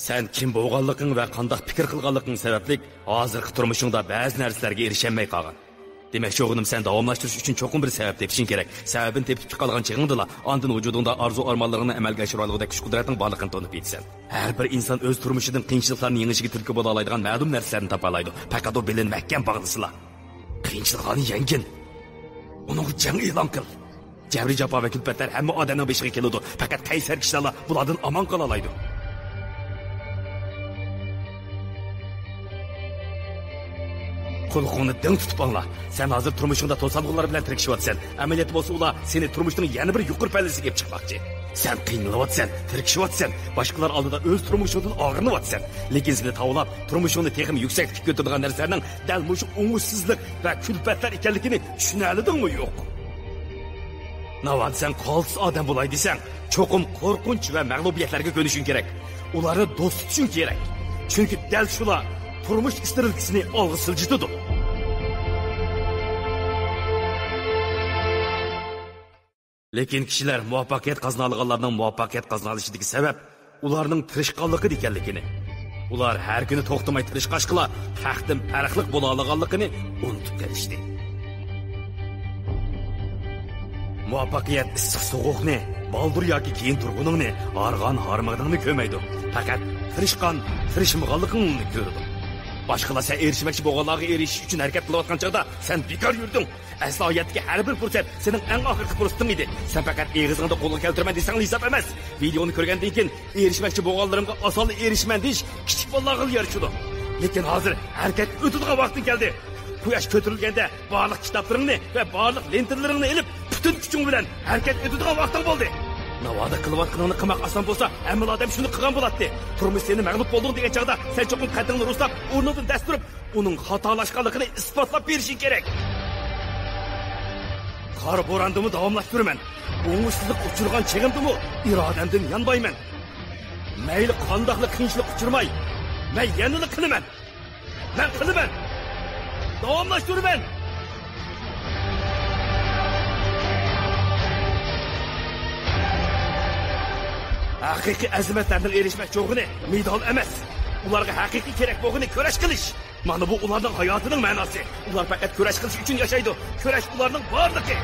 Sen kim bo'lganliging va qanday fikr qilganliging sababli hozirgi turmushingda ba'zi narsalarga erisholmay qolgan. Demakchi o'g'lim, sen davomlashtirish uchun cho'qim bir sabab tepishing kerak. Sababini tepib chiqolgan chig'ingdila, ondan vujudingda arzu-armonlaringni amalga oshira olgudek kuch-qudratning borligini tanib yetsan. Har bir inson o'z turmushidan qiyinchiliklarni yengishiga turtki bo'la oladigan ma'lum narsalarni topa oladi. Faqat u bilan mahkam bog'lisizlar. Qiyinchiliklarni yengin. Uning jang e'lon qil. Jabri jafo va kulfatlar hamma odamning beshiga keladi. Faqat qaysar kishilar bulardan omon qola oladi. Qo'lqonni ding tutib angla. Sen hozir turmushingda to'salg'ular bilan tirikishyapsan. Amaliyot bo'lsa ular seni turmushning yana bir yuqori pallasiga kelib chiqmoqchi. Sen qiynalyapsan, tirikishyapsan, boshqalar oldida o'z turmushingdan og'rinyapsan. Lekin seni tavlab, turmushingni texim yuksaklikka ko'taradigan narsalarning dal mushu o'ng'ishsizlik va kulfatlar ekanligini tushunalidingmi yo'q? Navad sen qolsiz odam bo'lay desang, cho'qim qo'rqinch va mag'lubiyatlarga ko'nishing kerak. Ularni do'st tutishing kerak. Chunki dal shular turmush istirilkisini olg'i siljitidi. Lekin kishilar muvaffaqiyat qozonganlarning muvaffaqiyat qozonishidagi sabab ularning tirishqonligi ekanligini, ular har kuni to'xtamay tirishqashqilar taxtim farqli bo'la olganligini unutib kelishdi. Muvaffaqiyat issiq sovuqni, baldur yoki keyin turg'uningni, arg'on harmag'ingni ko'maydi. Faqat tirishmaganligingni ko'rdi. Boshqalar sen erishmoqchi bo'lganlarga erishish uchun harakat qilayotgan chaqda sen bekor yurding. Asli hayotdagi har bir fursat sening eng oxirgi fursating edi. Sen faqat eg'izingda qo'lga keltirman desang hisob emas. Videoni ko'rgandan keyin erishmoqchi bo'lganlarimga oson erishman deyish kichik bolalarga yarashadi. Lekin hozir harakat o'tadigan vaqting keldi. Quyosh ko'tarilganda barliq kitoblaringni va barliq lentalarni olib, butun kuching bilan harakat o'tadigan vaqting bo'ldi. Navada qilayotganini qilmoq oson bo'lsa, hamma odam shuni qilgan bo'ladi. Turmush seni mag'lub bo'lding degan chaqda sen cho'qim qaddingni rustab, o'rnidan dast turib, uning xatolashganligini isbotlab berishing kerak. Qor bo'randimi davomlashtiraman. O'ng'ishsizlik uchirgan chegimdimi irodamdan yonbayman. Mayli qandoqli qiyinchilik uchirmay, men yanada qilaman. Men qilaman. Davomlashtiraman. Haqiqiy azimatlarning erishmoqchi o'g'ini medal emas. Ularga haqiqiy kerak bo'lgani kurash qilish. Mana bu ularning hayotining ma'nosi. Ular faqat kurash qilish uchun yashaydi. Kurash ularning borligi.